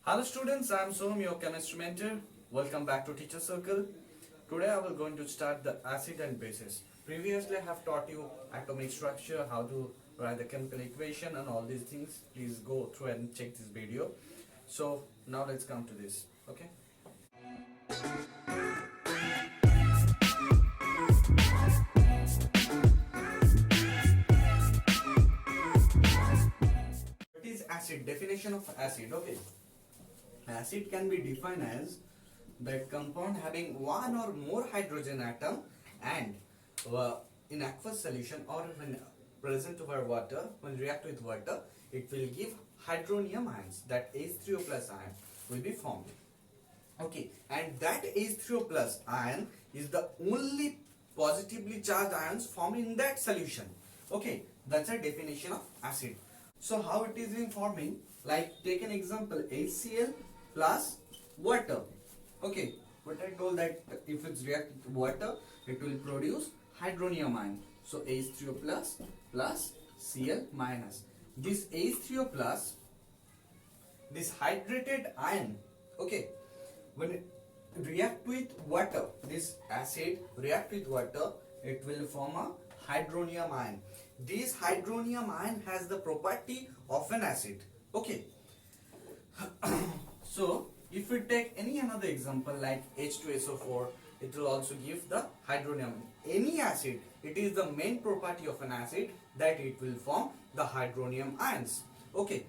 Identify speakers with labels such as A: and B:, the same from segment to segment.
A: Hello students, I am Soham, your chemistry mentor. Welcome back to Teacher Circle. Today I will going to start the acid and bases. Previously I have taught you atomic structure, how to write the chemical equation and all these things. Please go through and check this video. So now let's come to this. Okay. What is acid? Definition of acid. Okay. Acid can be defined as that compound having one or more hydrogen atom and in aqueous solution or when present over water, when react with water, it will give hydronium ions, that H3O plus ion will be formed. Okay, and that H3O plus ion is the only positively charged ions formed in that solution. Okay, that's a definition of acid. So how it is in forming, like take an example, HCl plus water. Okay, but I told that if it's react with water, it will produce hydronium ion. So H3O plus plus Cl minus. This H3O plus, this hydrated ion, okay, when it react with water, this acid react with water, it will form a hydronium ion. This hydronium ion has the property of an acid. Okay. So if we take any another example like H2SO4, it will also give the hydronium. Any acid, it is the main property of an acid that it will form the hydronium ions. Okay.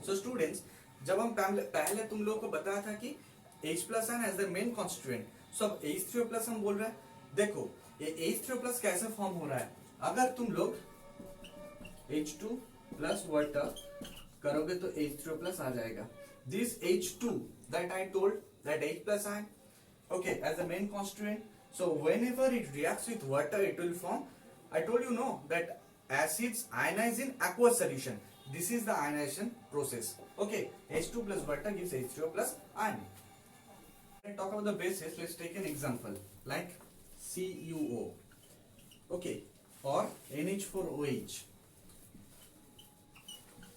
A: So students, जब हम पहले तुम लोग को बताया था कि H plus ion as the main constituent, so अब H3O plus हम बोल रहे हैं, देखो ये H3O plus कैसे फॉर्म हो रहा है, अगर तुम लोग H2 plus water करोगे तो H3O plus आ जाएगा. This H2 that I told, that H plus ion, okay, as the main constituent, so whenever it reacts with water it will form, I told you no, that acids ionize in aqueous solution. This is the ionization process. Okay, H2 plus water gives H3O plus ion. When I talk about the bases, let's take an example like CuO, okay, or NH4OH.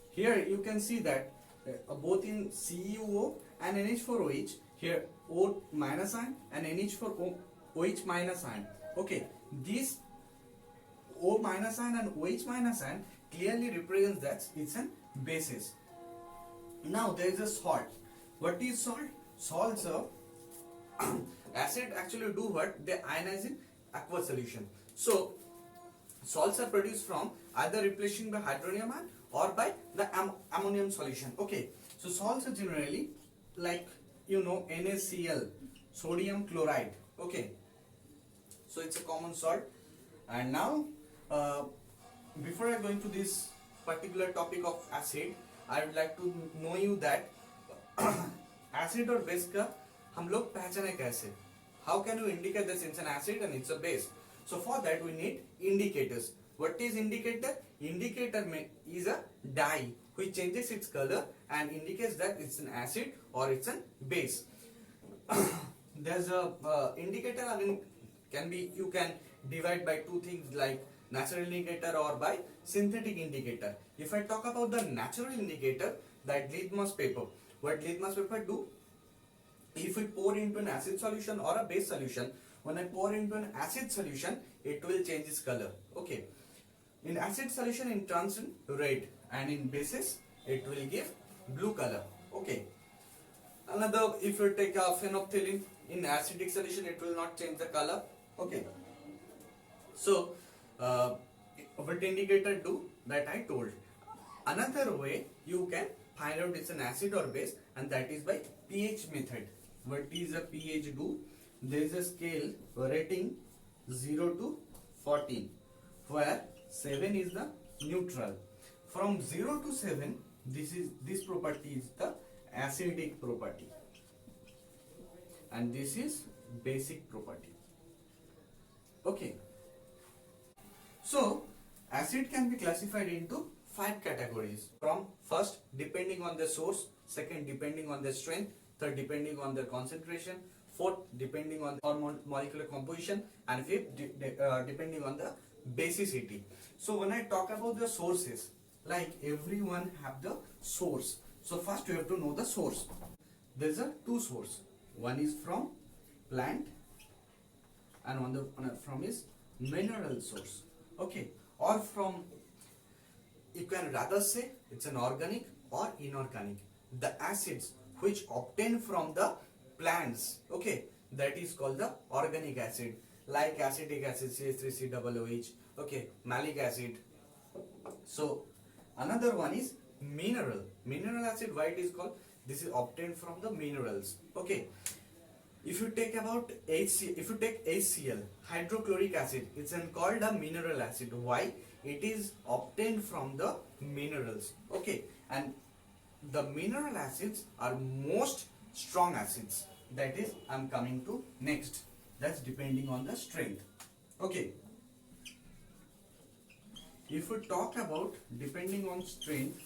A: Here you can see that both in CuO and NH4OH, here O minus ion and NH4OH minus ion. Okay, these O minus ion and OH minus ion clearly represents that it's an basis. Now there is a salt. What is salt? Salts are acid actually do what? They ionize in aqueous solution. So salts are produced from either replacing by hydronium ion or by the ammonium solution. Okay, so salts are generally like NaCl, sodium chloride. Okay, so it's a common salt. And now before I go into this particular topic of acid, I would like to know you that acid और base का हम लोग पहचाने कैसे? How can you indicate that it's an acid and it's a base? So for that we need indicators. What is indicator? Indicator is a dye which changes its color and indicates that it's an acid or it's a base. There's a indicator again can be, you can divide by two things like natural indicator or by synthetic indicator. If I talk about the natural indicator, that litmus paper. What litmus paper do? If we pour into an acid solution or a base solution, when I pour into an acid solution, it will change its color. Okay. In acid solution it turns in red and in bases it will give blue color. Okay. Another, if you take a phenolphthalein in acidic solution, it will not change the color. Okay. So what indicator do, that I told. Another way you can find out it's an acid or base, and that is by pH method. What is a pH do? There is a scale rating 0 to 14 where 7 is the neutral. From 0 to 7, this property is the acidic property and this is basic property. Okay. So acid can be classified into 5 categories. From first, depending on the source; second, depending on the strength; third, depending on the concentration; fourth, depending on the molecular composition; and fifth, depending on the basicity. So when I talk about the sources, like everyone have the source. So first you have to know the source. There's a two source. One is from plant and one from is mineral source. Okay, or from, you can rather say it's an organic or inorganic. The acids which obtained from the plants, okay, that is called the organic acid, like acetic acid CH3COOH, okay, malic acid. So another one is mineral acid. Why it is called? This is obtained from the minerals. Okay, if you take HCl, hydrochloric acid, it's called a mineral acid. Why? It is obtained from the minerals. Okay, and the mineral acids are most strong acids. That is, I'm coming to next. That's depending on the strength. Okay, if we talk about depending on strength,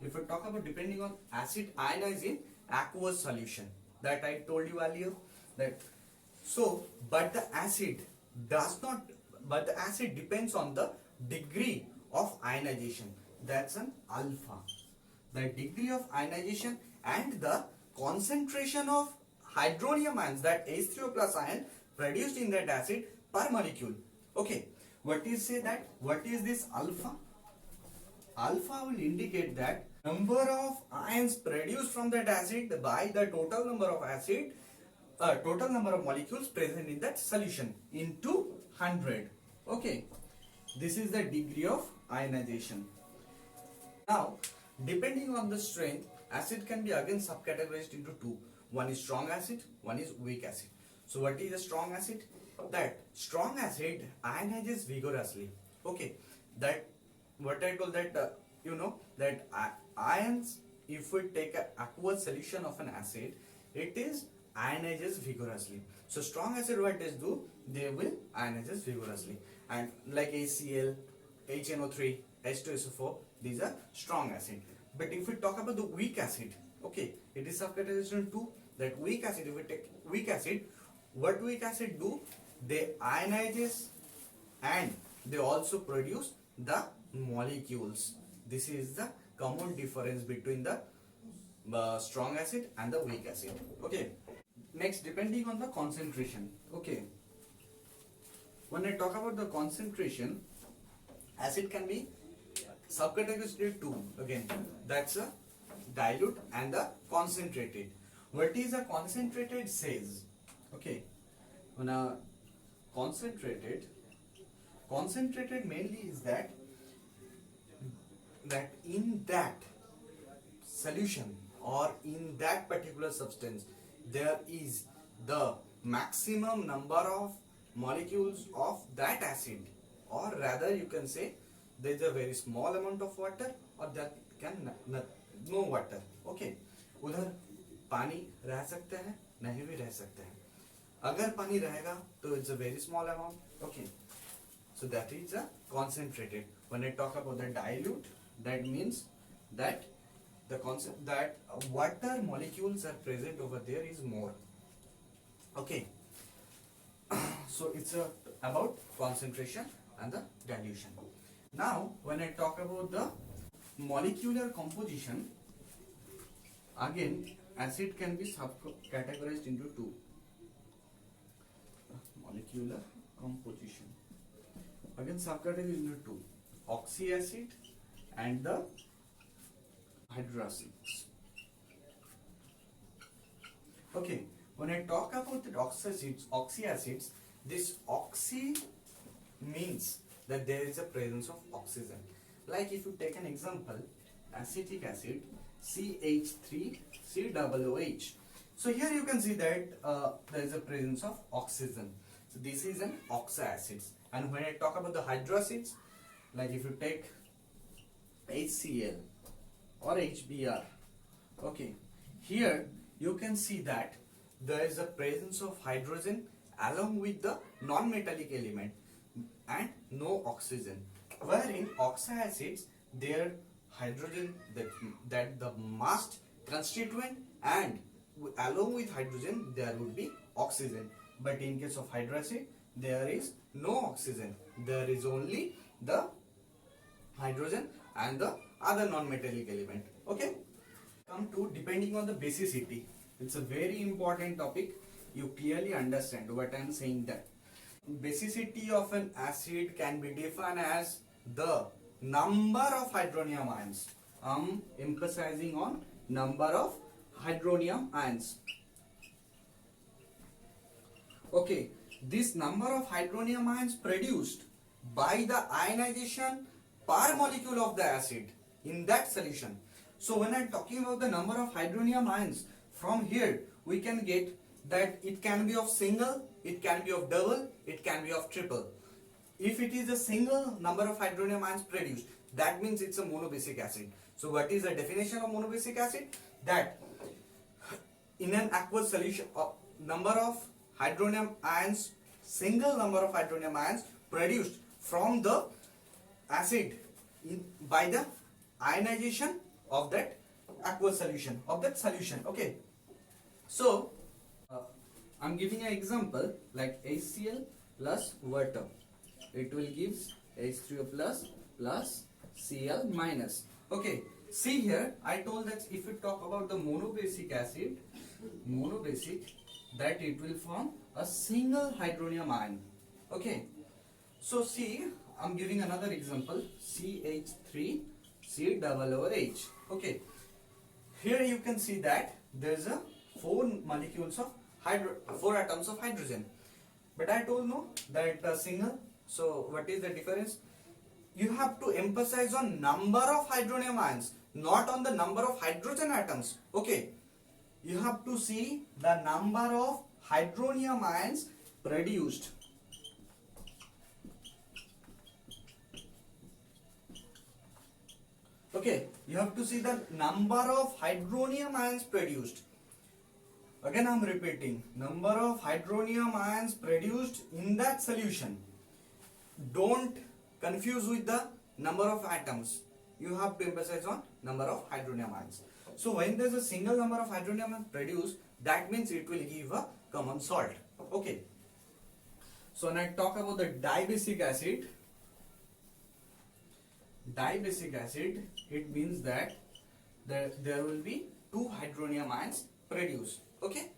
A: if we talk about depending on acid ionized in aqueous solution, that I told you earlier, that so, but the acid depends on the degree of ionization. That's an alpha. The degree of ionization and the concentration of hydronium ions, that H3O plus ion produced in that acid per molecule. Okay, what is this alpha? Alpha will indicate that number of ions produced from that acid by the total number of molecules present in that solution into 100. Okay, this is the degree of ionization. Now, depending on the strength, acid can be again subcategorized into two. One is strong acid, one is weak acid. So what is a strong acid? That strong acid ionizes vigorously. Okay, that what I told that that ions, if we take an aqueous solution of an acid, it is ionizes vigorously. So strong acid, what does do? They will ionizes vigorously, and like HCl, HNO3, H2SO4, these are strong acid. But if we talk about the weak acid, okay, it is subcategorized into two. That weak acid, if we take weak acid, what weak acid do? They ionizes and they also produce the molecules. This is the common difference between the strong acid and the weak acid. Okay, next, depending on the concentration. Okay, when I talk about the concentration, acid can be subcategorized into two again. That's a dilute and the concentrated. What is a concentrated says? Okay, when a concentrated mainly is that in that solution or in that particular substance there is the maximum number of molecules of that acid, or rather you can say there is a very small amount of water, or that can no water. Okay, उधर पानी रह सकते हैं, नहीं भी रह सकते हैं. अगर पानी रहेगा तो it's a very small amount. Okay, so that is a concentrated. When I talk about the dilute, that means that the concept that water molecules are present over there is more. Okay, so it's about concentration and the dilution. Now when I talk about the molecular composition, again acid can be subcategorized into two. Molecular composition, again subcategorized into two: oxy acid and the hydroacids. Okay, when I talk about the oxy acids, this oxy means that there is a presence of oxygen. Like if you take an example, acetic acid, CH3COOH. So here you can see that there is a presence of oxygen. So this is an oxy acids. And when I talk about the hydroacids, like if you take HCl or HBr, okay, here you can see that there is a presence of hydrogen along with the non-metallic element and no oxygen. Wherein oxy acids, their hydrogen, that the must constituent, and along with hydrogen there would be oxygen. But in case of hydroacid, there is no oxygen, there is only the hydrogen and the other non-metallic element. Okay. Come to depending on the basicity. It's a very important topic. You clearly understand what I am saying that. Basicity of an acid can be defined as the number of hydronium ions. I'm emphasizing on number of hydronium ions. Okay, this number of hydronium ions produced by the ionization per molecule of the acid in that solution. So when I'm talking about the number of hydronium ions, from here we can get that it can be of single, it can be of double, it can be of triple. If it is a single number of hydronium ions produced, that means it's a monobasic acid. So what is the definition of monobasic acid? That in an aqueous solution, number of hydronium ions, single number of hydronium ions produced from the acid by the ionization of that aqueous solution, okay. So I'm giving an example like HCl plus water. It will give H3O plus Cl minus. Okay, see here I told that if we talk about the monobasic acid, that it will form a single hydronium ion. Okay, so see I'm giving another example, CH3 COOH. Okay, here you can see that there's a 4 molecules of 4 atoms of hydrogen, but I told no that single. So what is the difference? You have to emphasize on number of hydronium ions, not on the number of hydrogen atoms. Okay, you have to see the number of hydronium ions produced. Okay, you have to see the number of hydronium ions produced. Again I am repeating, number of hydronium ions produced in that solution. Don't confuse with the number of atoms. You have to emphasize on number of hydronium ions. So when there is a single number of hydronium ions produced, that means it will give a common salt. Okay. So when I talk about the dibasic acid, it means that there will be 2 hydronium ions produced, okay,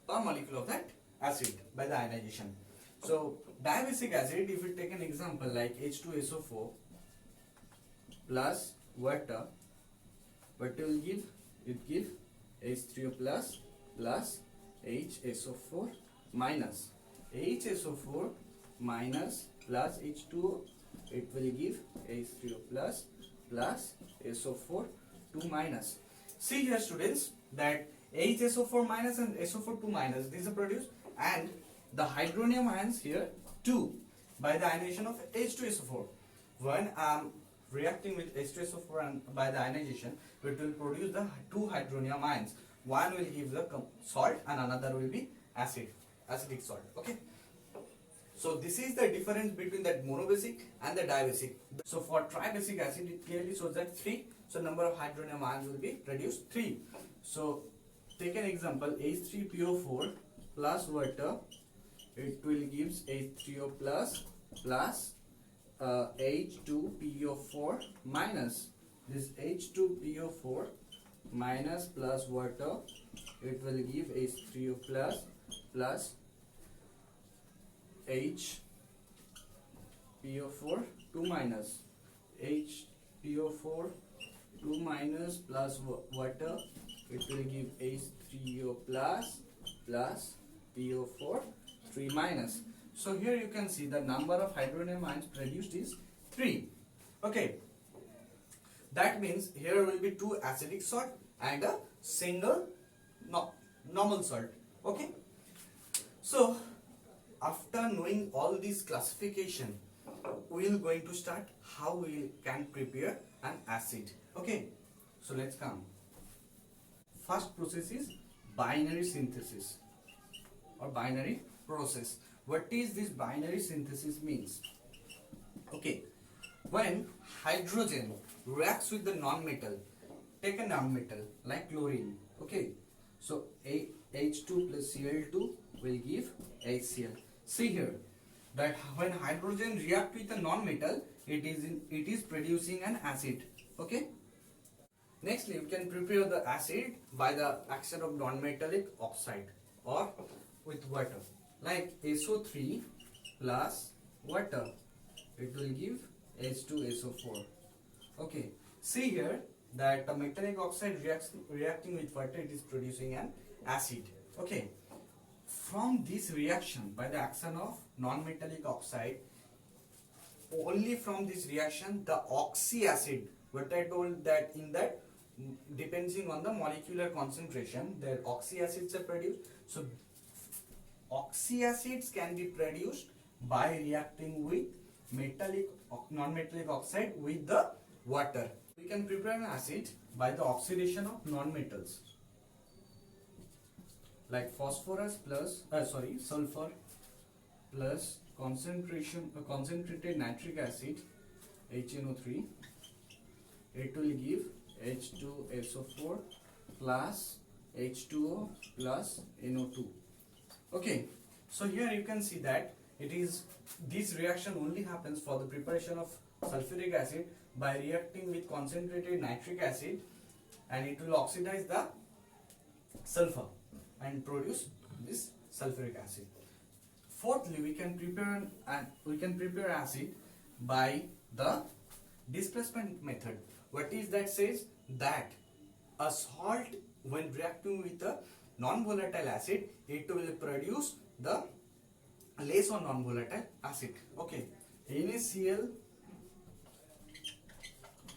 A: per molecule of that acid by the ionization. So dibasic acid, if we take an example like H2SO4 plus water, what will give? It give H3O plus HSO4 minus. HSO4 minus plus H2O, it will give H3O plus SO4 2 minus. See here students that HSO4 minus and SO4 2 minus, these are produced, and the hydronium ions here 2 by the ionization of H2SO4. When I am reacting with H2SO4 and by the ionization, it will produce the 2 hydronium ions. One will give the salt and another will be acidic salt. Okay. So this is the difference between that monobasic and the dibasic. So for tribasic acid, it clearly shows that 3. So number of hydronium ions will be produced 3. So take an example, H3PO4 plus water, it will gives H3O plus H2PO4 minus. This H2PO4 minus plus water, it will give H3O plus HPO4 2 minus. HPO4 2 minus plus water, it will give H3O plus PO4 3 minus. So here you can see the number of hydronium ions produced is 3. Okay, that means here will be 2 acidic salt and a single normal salt. Okay, so after knowing all these classification, we are going to start how we can prepare an acid. Okay, so let's come. First process is binary synthesis or binary process. What is this binary synthesis means? Okay, when hydrogen reacts with the non-metal, take a non-metal like chlorine. Okay, so H2 plus Cl2 will give HCl. See here that when hydrogen react with a non-metal, it is producing an acid. Okay. Nextly, you can prepare the acid by the action of non-metallic oxide or with water, like SO3 plus water. It will give H2SO4. Okay. See here that the metallic oxide reacting with water, it is producing an acid. Okay. From this reaction by the action of non-metallic oxide, only from this reaction the oxy acid, what I told that in that, depending on the molecular concentration, the oxy acids are produced. So oxy acids can be produced by reacting with non-metallic oxide with the water. We can prepare an acid by the oxidation of non-metals, like phosphorus plus sulfur plus concentrated nitric acid, HNO3. It will give H2SO4 plus H2O plus NO2. Okay, so here you can see that this reaction only happens for the preparation of sulfuric acid by reacting with concentrated nitric acid, and it will oxidize the sulfur and produce this sulfuric acid. Fourthly, we can prepare acid by the displacement method. What is that? Says that a salt, when reacting with a non-volatile acid, it will produce the less or non-volatile acid. Okay, NaCl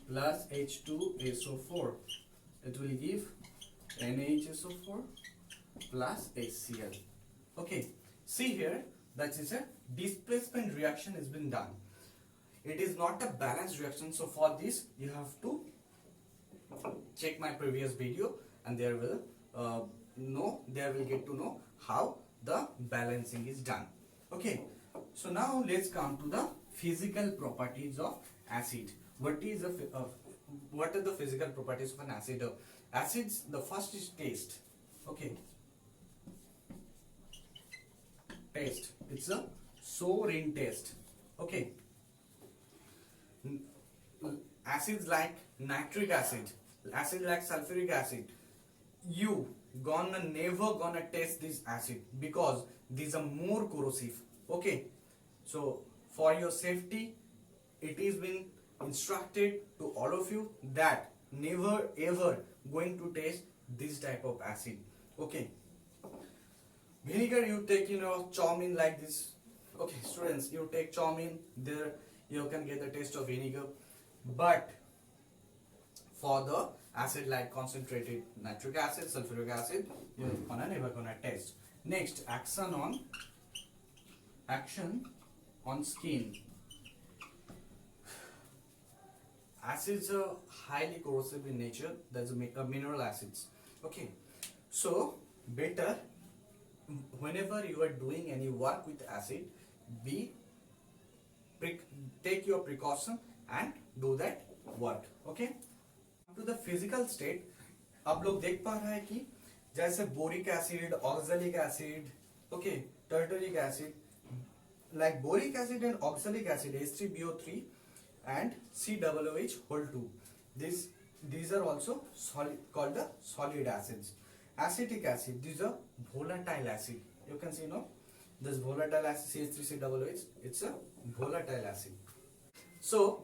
A: plus H2SO4, it will give NaHSO4 plus HCl. Okay, see here, that is a displacement reaction has been done. It is not a balanced reaction, so for this you have to check my previous video, and there will get to know how the balancing is done. Okay, so now let's come to the physical properties of acid. What are the physical properties of an acid? Acids, the first is taste. Okay, taste, it's a sour in taste. Okay, acids like nitric acid, acid like sulfuric acid, you never gonna taste this acid because these are more corrosive. Okay, so for your safety, it is been instructed to all of you that never ever going to taste this type of acid. Okay, vinegar, you take chow mein like this. Okay, students, you take chow mein, there you can get the taste of vinegar, but for the acid like concentrated nitric acid, sulfuric acid, you're never gonna taste. Next, action on skin. Acids are highly corrosive in nature. That's mineral acids. Okay, so better whenever you are doing any work with acid, take your precaution and do that work. Okay, to the physical state, आप लोग देख पा रहे हैं कि जैसे boric acid, oxalic acid, okay, tartaric acid, like boric acid and oxalic acid, H3BO3 and COOH whole 2. These are also called the solid acids. Acetic acid, these are volatile acid. You can see, this volatile acid CH3COOH, it's a volatile acid. So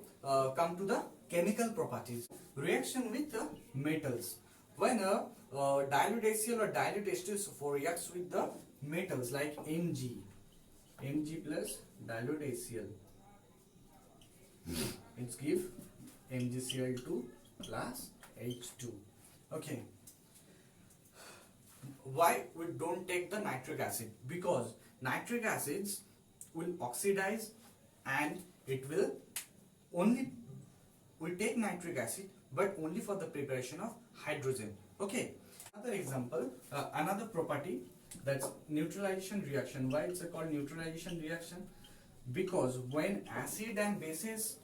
A: come to the chemical properties. Reaction with the metals. When a dilute HCl or dilute H2SO4 reacts with the metals like Mg plus dilute HCl, it gives MgCl2 plus H2. Okay, why we don't take the nitric acid? Because nitric acids will oxidize, and it will we take nitric acid but only for the preparation of hydrogen. Okay, another example, another property, that's neutralization reaction. Why it's called neutralization reaction? Because when acid and bases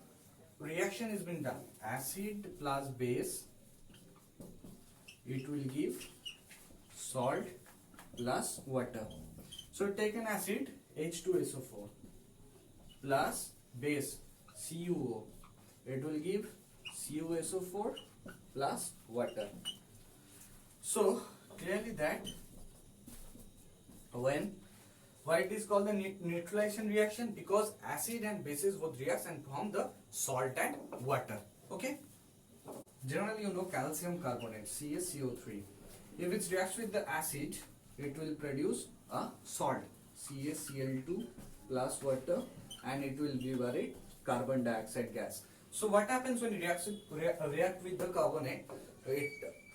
A: reaction has been done, acid plus base, it will give salt plus water. So take an acid H2SO4 plus base CuO. It will give CuSO4 plus water. So clearly that why it is called the neutralization reaction, because acid and bases both react and form the salt and water. Okay. Generally, you know calcium carbonate CaCO3. If it reacts with the acid, it will produce a salt CaCl2 plus water, and it will give a carbon dioxide gas. So what happens when it react with the carbonate? It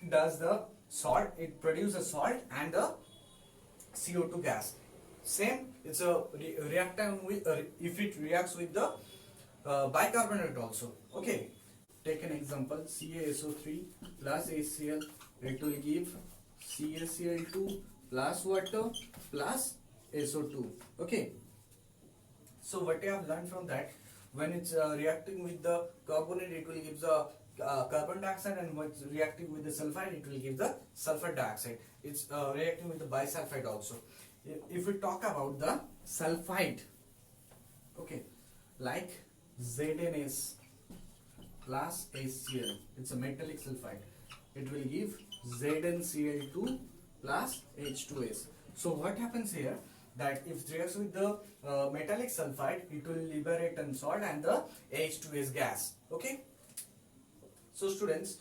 A: does the salt. It produces salt and the CO2 gas. Same, it's a reactant with if it reacts with the bicarbonate also. Okay, take an example: CaSO3 plus HCl. It will give CaCl2 plus water plus SO2. Okay. So what I have learned from that, when it's reacting with the carbonate, it will give the carbon dioxide, and when it's reacting with the sulfide, it will give the sulfur dioxide. It's reacting with the bisulfide also. If we talk about the sulfide, okay, like ZnS plus HCl, it's a metallic sulfide. It will give ZnCl2 plus H2S. So what happens here? That if it reacts with the metallic sulfide, it will liberate a salt and the H2S gas. Okay. So students,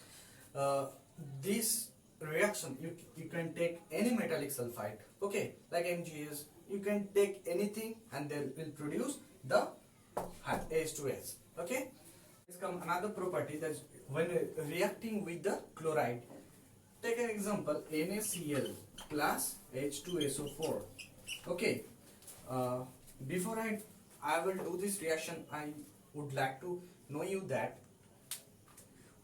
A: this reaction, you can take any metallic sulfide, okay, like MgS. You can take anything and they will produce the H2S. Okay. Let's come another property, that when reacting with the chloride. Take an example: NaCl plus H2SO4. Okay. Before I will do this reaction, I would like to know you that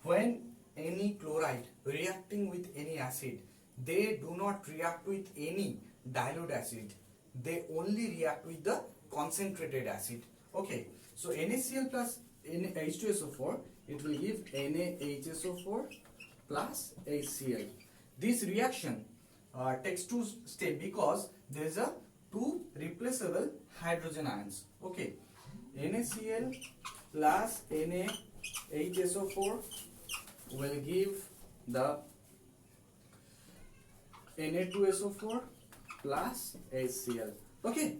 A: when any chloride reacting with any acid, they do not react with any dilute acid. They only react with the concentrated acid. Okay. So NaCl plus H2SO4, it will give NaHSO4 plus HCl. This reaction takes two steps because there is a two replaceable hydrogen ions. Okay, NaCl plus NaHSO4 will give the Na2SO4 plus HCl. Okay,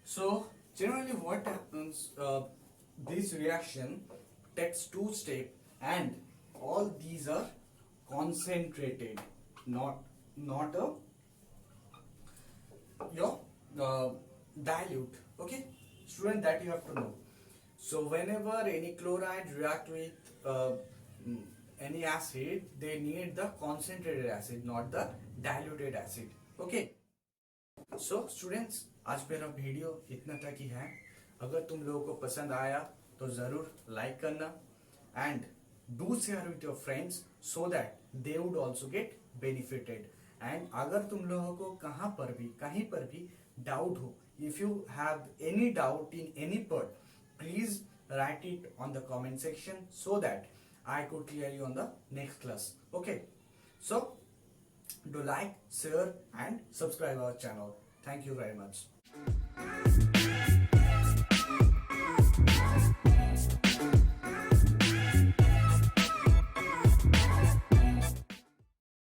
A: so generally what happens, this reaction takes two steps, and all these are concentrated, not a your dilute. Okay, student, that you have to know. So whenever any chloride react with any acid, they need the concentrated acid, not the diluted acid. Okay. So students, आज मेरा video इतना तक ही है. अगर तुम लोगों को पसंद आया तो जरूर लाइक करना, and do share with your friends so that they would also get benefited. And अगर तुम लोगों को कहीं पर भी डाउट हो, if you have any doubt in any part, please write it on the comment section so that I could clear you on the next class. Okay, so do like, share and subscribe our channel. Thank you very much.